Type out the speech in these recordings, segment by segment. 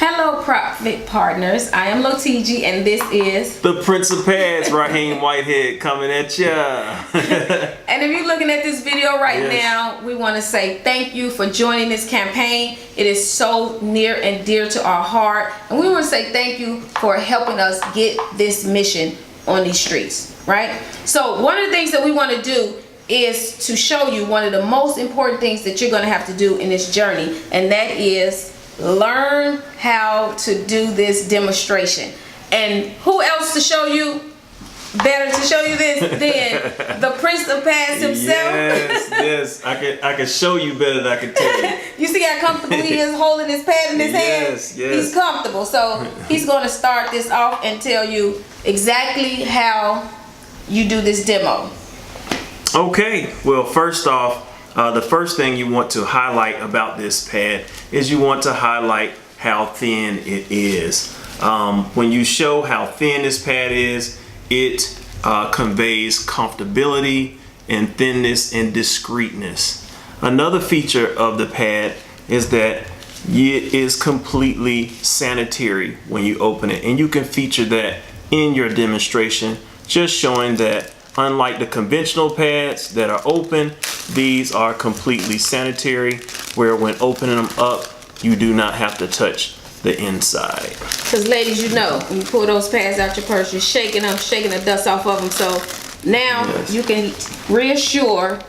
Hello, Profit Partners. I am Lotiji, and this is the Prince of Pads, Raheem Whitehead, coming at ya. And if you're looking at this video right now, we want to say thank you for joining this campaign. It is so near and dear to our heart, and we want to say thank you for helping us get this mission on these streets, right? So one of the things that we want to do is to show you one of the most important things that you're going to have to do in this journey, and that is learn how to do this demonstration. And who else to show you better to show you this than the Prince of Pads himself? Yes, I can show you better than I can tell you. You see how comfortable he is holding his pad in his hand? Yes. He's comfortable. So he's going to start this off and tell you exactly how you do this demo. Okay, well, first off, the first thing you want to highlight about this pad is you want to highlight how thin it is. When you show how thin this pad is, it conveys comfortability and thinness and discreetness. Another feature of the pad is that it is completely sanitary when you open it, and you can feature that in your demonstration, just showing that unlike the conventional pads that are open, these are completely sanitary, where when opening them up, you do not have to touch the inside. Because ladies, you know, when you pull those pads out your purse, you're shaking them, shaking the dust off of them. So now you can reassure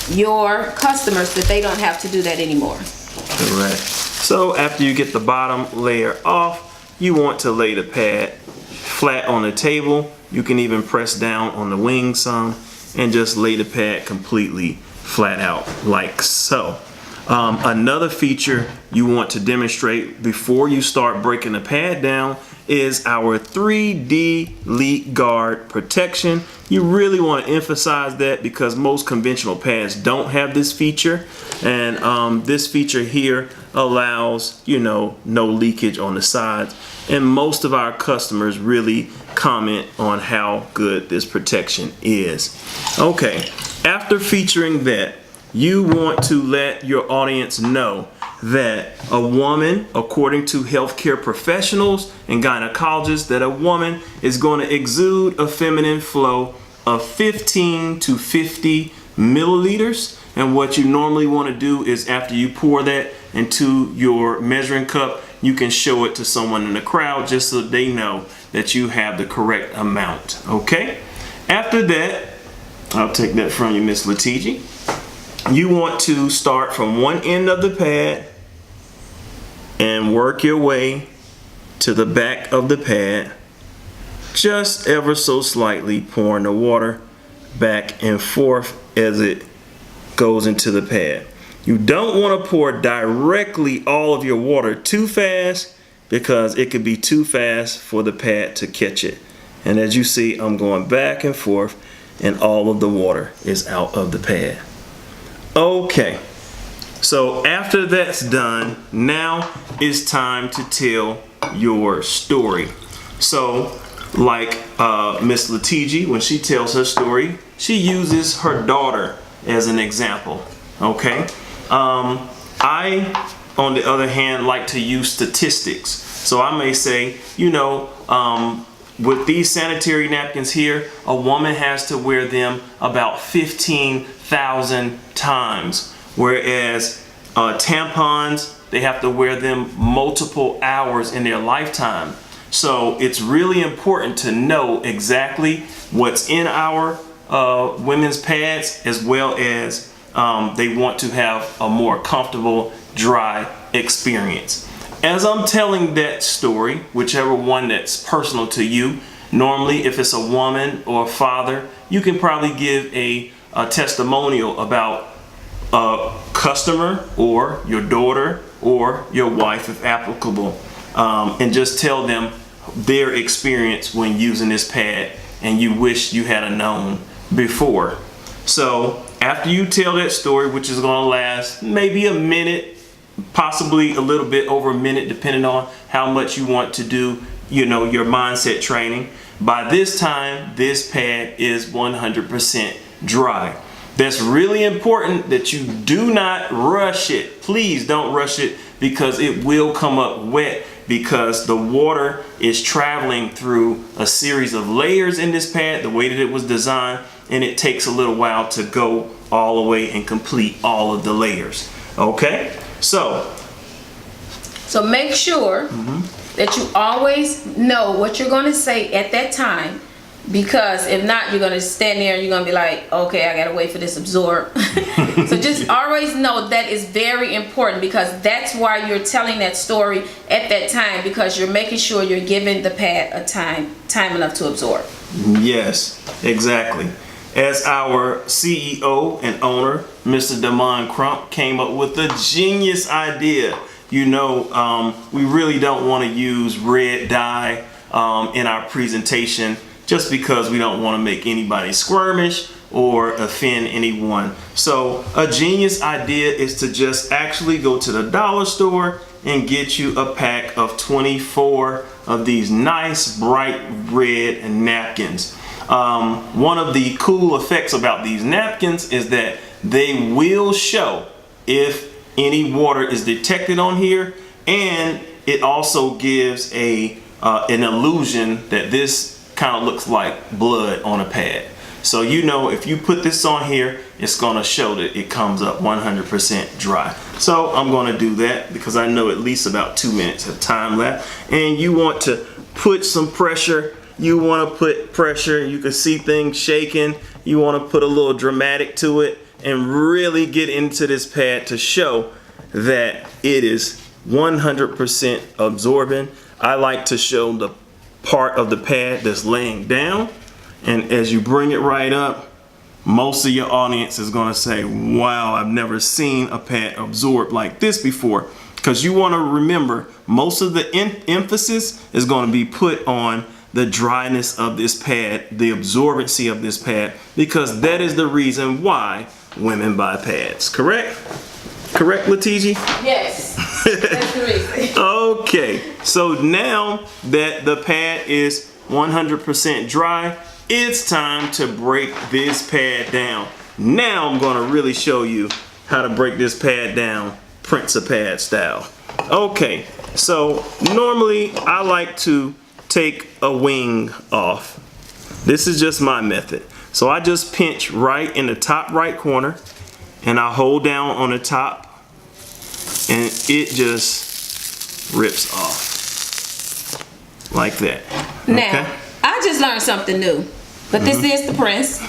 your customers that they don't have to do that anymore. Correct. So after you get the bottom layer off, you want to lay the pad flat on the table. You can even press down on the wing some and just lay the pad completely flat out like so. Another feature you want to demonstrate before you start breaking the pad down is our 3D leak guard protection. You really want to emphasize that because most conventional pads don't have this feature, and this feature here allows, you know, no leakage on the sides, and most of our customers really comment on how good this protection is. Okay, after featuring that, you want to let your audience know that a woman, according to healthcare professionals and gynecologists, that a woman is going to exude a feminine flow of 15 to 50 milliliters. And what you normally want to do is after you pour that into your measuring cup, you can show it to someone in the crowd just so they know that you have the correct amount. Okay? After that, I'll take that from you, Miss Lotiji. You want to start from one end of the pad and work your way to the back of the pad, just ever so slightly pouring the water back and forth as it goes into the pad. You don't want to pour directly all of your water too fast because it could be too fast for the pad to catch it. And as you see, I'm going back and forth and all of the water is out of the pad. Okay, so after that's done, now it's time to tell your story. So like Miss Lotiji, when she tells her story, she uses her daughter as an example. Okay, I, on the other hand, like to use statistics. So I may say, you know, with these sanitary napkins here, a woman has to wear them about 15,000 times, whereas tampons, they have to wear them multiple hours in their lifetime. So it's really important to know exactly what's in our women's pads, as well as they want to have a more comfortable, dry experience. As I'm telling that story, whichever one that's personal to you, normally if it's a woman or a father, you can probably give a testimonial about a customer or your daughter or your wife if applicable, and just tell them their experience when using this pad and you wish you had known before. So after you tell that story, which is going to last maybe a minute, possibly a little bit over a minute, depending on how much you want to do, you know, your mindset training. By this time, this pad is 100% dry. That's really important that you do not rush it. Please don't rush it because it will come up wet, because the water is traveling through a series of layers in this pad, the way that it was designed, and it takes a little while to go all the way and complete all of the layers. Okay, so make sure that you always know what you're going to say at that time, because if not, you're going to stand there and you're going to be like, okay, I gotta wait for this absorb. So just always know that is very important, because that's why you're telling that story at that time, because you're making sure you're giving the pad a time enough to absorb. Yes, exactly. As our CEO and owner, Mr. Damon Crump, came up with a genius idea. You know, we really don't want to use red dye in our presentation, just because we don't want to make anybody squirmish or offend anyone. So a genius idea is to just actually go to the dollar store and get you a pack of 24 of these nice bright red napkins. One of the cool effects about these napkins is that they will show if any water is detected on here, and it also gives an illusion that this kind of looks like blood on a pad. So you know, if you put this on here, it's going to show that it comes up 100% dry. So I'm going to do that because I know at least about 2 minutes of time left. And you want to put some pressure. You want to put pressure. You can see things shaking. You want to put a little dramatic to it and really get into this pad to show that it is 100% absorbing. I like to show the part of the pad that's laying down, and as you bring it right up, most of your audience is going to say, wow, I've never seen a pad absorb like this before. Because you want to remember, most of the emphasis is going to be put on the dryness of this pad, the absorbency of this pad, because that is the reason why women buy pads. Correct? Correct, Latiji? Yes, that's the reason. Okay, so now that the pad is 100% dry, it's time to break this pad down. Now I'm going to really show you how to break this pad down Prince of Pad style. Okay, so normally I like to take a wing off. This is just my method. So I just pinch right in the top right corner, and I hold down on the top, and it just rips off like that. Now, okay? I just learned something new, but this is the Prince.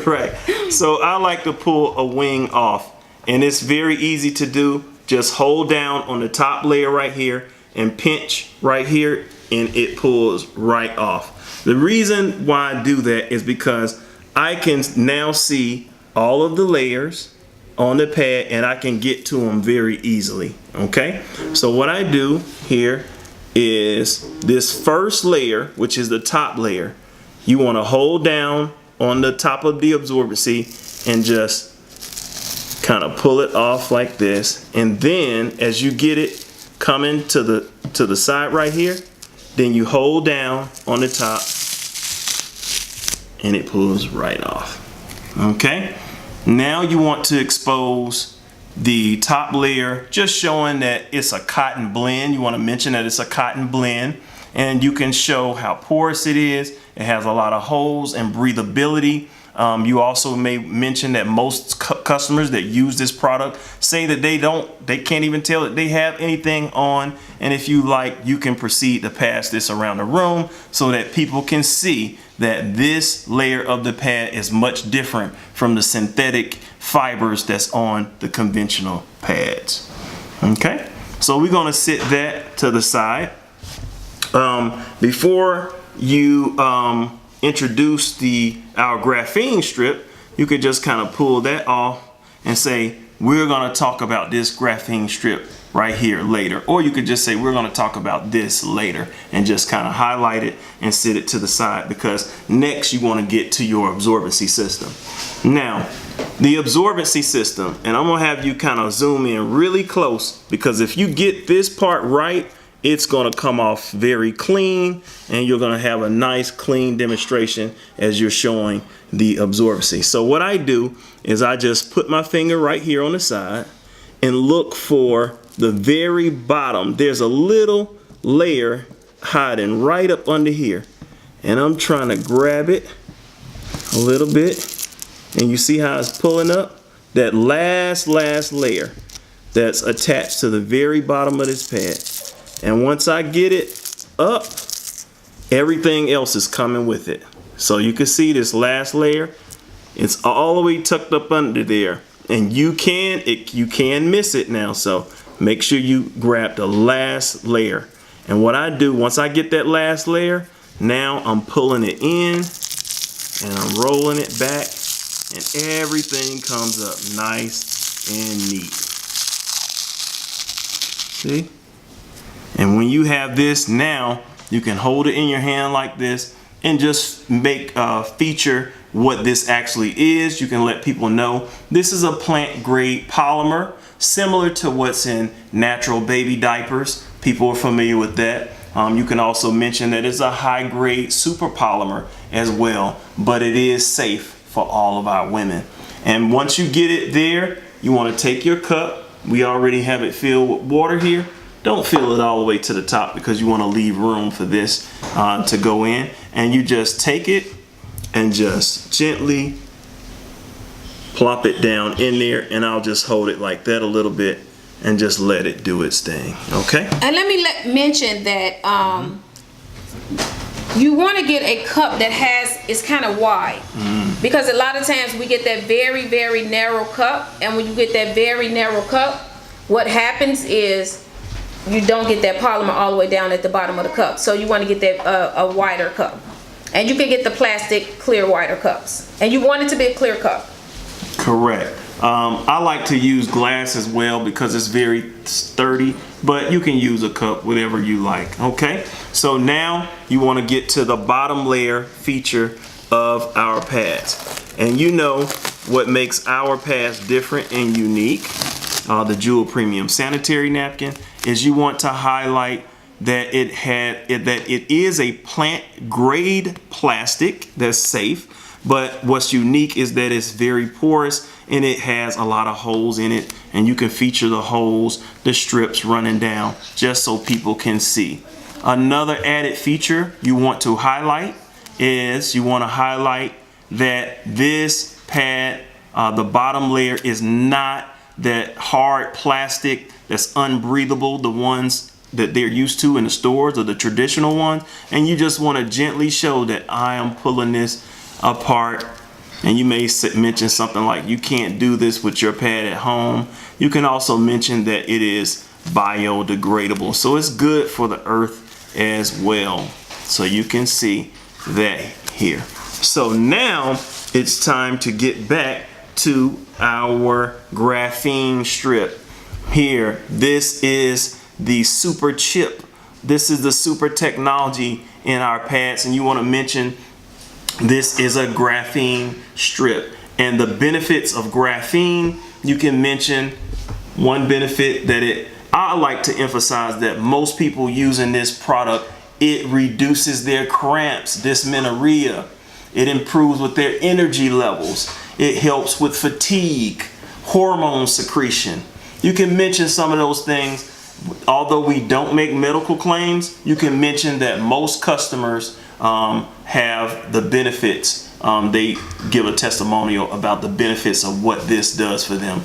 Right. So I like to pull a wing off, and it's very easy to do. Just hold down on the top layer right here and pinch right here, and it pulls right off. The reason why I do that is because I can now see all of the layers on the pad, and I can get to them very easily. Okay, so what I do here is this first layer, which is the top layer, you want to hold down on the top of the absorbency and just kind of pull it off like this, and then as you get it coming to the side right here, then you hold down on the top and it pulls right off. Okay, now you want to expose the top layer, just showing that it's a cotton blend. You want to mention that it's a cotton blend, and you can show how porous it is. It has a lot of holes and breathability. You also may mention that most customers that use this product say that they can't even tell that they have anything on. And if you like, you can proceed to pass this around the room so that people can see that this layer of the pad is much different from the synthetic fibers that's on the conventional pads. Okay, so we're gonna sit that to the side. Before you introduce our graphene strip, you could just kind of pull that off and say, we're going to talk about this graphene strip right here later. Or you could just say, we're going to talk about this later, and just kind of highlight it and sit it to the side, because next you want to get to your absorbency system. Now, the absorbency system, and I'm going to have you kind of zoom in really close, because if you get this part right, it's going to come off very clean, and you're going to have a nice clean demonstration as you're showing the absorbency. So what I do is I just put my finger right here on the side, and look for the very bottom. There's a little layer hiding right up under here. And I'm trying to grab it a little bit. And you see how it's pulling up? That last layer that's attached to the very bottom of this pad. And once I get it up, everything else is coming with it. So you can see this last layer, it's all the way tucked up under there. And you can miss it now. So make sure you grab the last layer. And what I do, once I get that last layer, now I'm pulling it in and I'm rolling it back, and everything comes up nice and neat. See? And when you have this, now you can hold it in your hand like this and just feature what this actually is. You can let people know this is a plant grade polymer, similar to what's in natural baby diapers. People are familiar with that. You can also mention that it's a high grade super polymer as well, but it is safe for all of our women. And once you get it there, you want to take your cup. We already have it filled with water here. Don't fill it all the way to the top because you want to leave room for this to go in. And you just take it and just gently plop it down in there, and I'll just hold it like that a little bit and just let it do its thing. Okay? And let me mention that you want to get a cup that is kind of wide, because a lot of times we get that very, very narrow cup, and when you get that very narrow cup, what happens is you don't get that polymer all the way down at the bottom of the cup. So you want to get that a wider cup, and you can get the plastic clear wider cups, and you want it to be a clear cup. Correct. I like to use glass as well because it's very sturdy, but you can use a cup, whatever you like. Okay, so now you want to get to the bottom layer feature of our pads, and you know what makes our pads different and unique, the Jewel Premium Sanitary Napkin, is you want to highlight that it is a plant grade plastic that's safe. But what's unique is that it's very porous and it has a lot of holes in it, and you can feature the holes, the strips running down, just so people can see. Another added feature you want to highlight is you want to highlight that this pad, the bottom layer, is not that hard plastic that's unbreathable, the ones that they're used to in the stores, or the traditional ones. And you just want to gently show that I am pulling this apart. And you may mention something like, you can't do this with your pad at home. You can also mention that it is biodegradable, so it's good for the earth as well. So you can see that here. So now it's time to get back to our graphene strip here. This is the super chip. This is the super technology in our pads, and you want to mention this is a graphene strip. And the benefits of graphene, you can mention one benefit that I like to emphasize, that most people using this product, it reduces their cramps, dysmenorrhea. It improves with their energy levels. It helps with fatigue, hormone secretion. You can mention some of those things. Although we don't make medical claims, you can mention that most customers have the benefits. They give a testimonial about the benefits of what this does for them.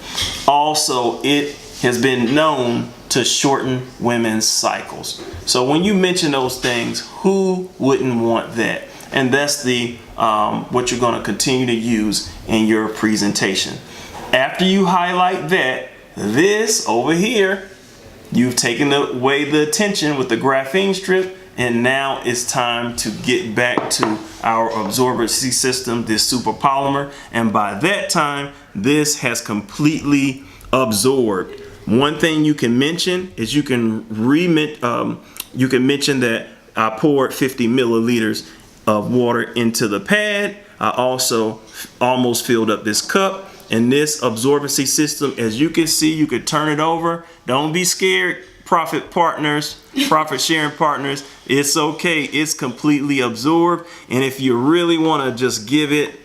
Also, it has been known to shorten women's cycles. So when you mention those things, who wouldn't want that? And that's the what you're going to continue to use in your presentation. After you highlight that, this over here, you've taken away the attention with the graphene strip, and now it's time to get back to our absorbency system, this super polymer. And by that time, this has completely absorbed. One thing you can mention is you can mention that I poured 50 milliliters of water into the pad. I also almost filled up this cup. And this absorbency system, as you can see, you could turn it over. Don't be scared, profit partners, profit sharing partners. It's okay. It's completely absorbed. And if you really want to just give it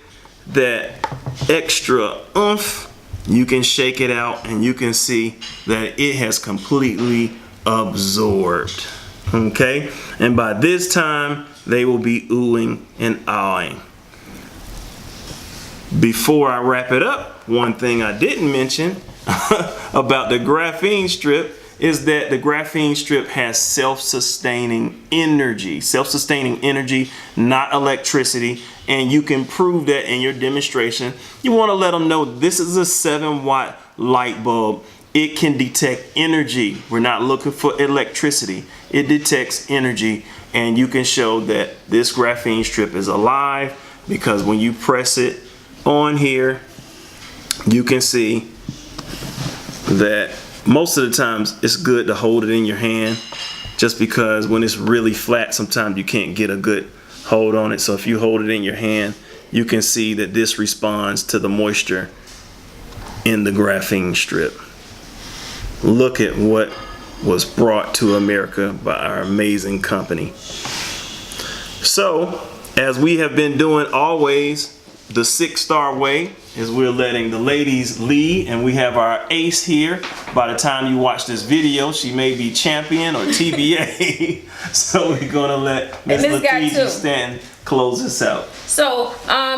that extra oomph, you can shake it out and you can see that it has completely absorbed. Okay, and by this time they will be oohing and ahhing. Before I wrap it up, one thing I didn't mention about the graphene strip is that the graphene strip has self-sustaining energy. Self-sustaining energy, not electricity, and you can prove that in your demonstration. You want to let them know this is a 7-watt light bulb. It can detect energy. We're not looking for electricity. It detects energy, and you can show that this graphene strip is alive because when you press it on here, you can see that most of the times it's good to hold it in your hand, just because when it's really flat, sometimes you can't get a good hold on it. So if you hold it in your hand, you can see that this responds to the moisture in the graphene strip. Look at what was brought to America by our amazing company. So, as we have been doing always, the 6-star way is we're letting the ladies lead, and we have our ace here. By the time you watch this video, she may be champion or TBA. So we're gonna let Ms. Laticia Stanton close this out. So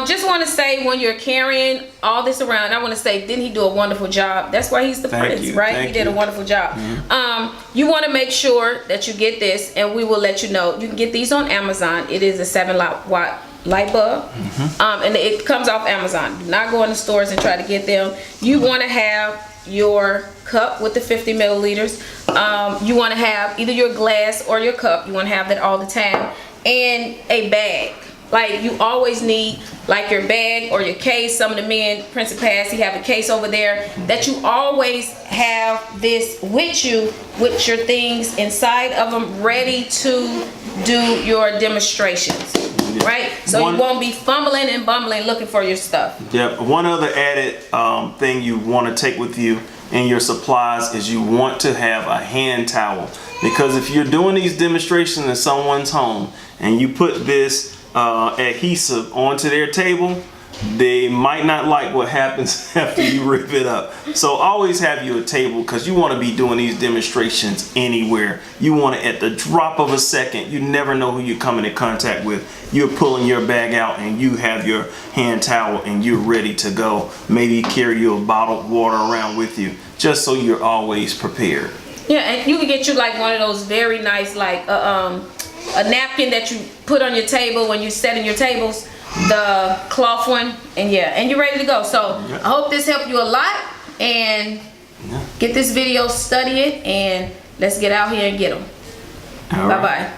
just want to say, when you're carrying all this around, I want to say, didn't he do a wonderful job? That's why he's the prince, right? He did a wonderful job. Mm-hmm. You want to make sure that you get this, and we will let you know. You can get these on Amazon. It is a 7-watt light bulb. Mm-hmm. And it comes off Amazon. Do not go in the stores and try to get them. You want to have your cup with the 50 milliliters. You want to have either your glass or your cup. You want to have that all the time. And a bag. Like, you always need like your bag or your case. Some of the men, Prince of Pass, he have a case over there, that you always have this with you, with your things inside of them, ready to do your demonstrations. Right? So you won't be fumbling and bumbling looking for your stuff. Yep. One other added thing you want to take with you in your supplies is you want to have a hand towel. Because if you're doing these demonstrations in someone's home and you put this adhesive onto their table, they might not like what happens after you rip it up. So always have you a table, because you want to be doing these demonstrations anywhere. You want to, at the drop of a second, you never know who you're coming in contact with. You're pulling your bag out and you have your hand towel and you're ready to go. Maybe carry your bottled water around with you, just so you're always prepared. Yeah, and you can get you like one of those very nice, like a napkin that you put on your table when you're setting your tables, the cloth one, and yeah, and you're ready to go. So I hope this helped you a lot, and get this video, study it, and let's get out here and get them. Bye-bye.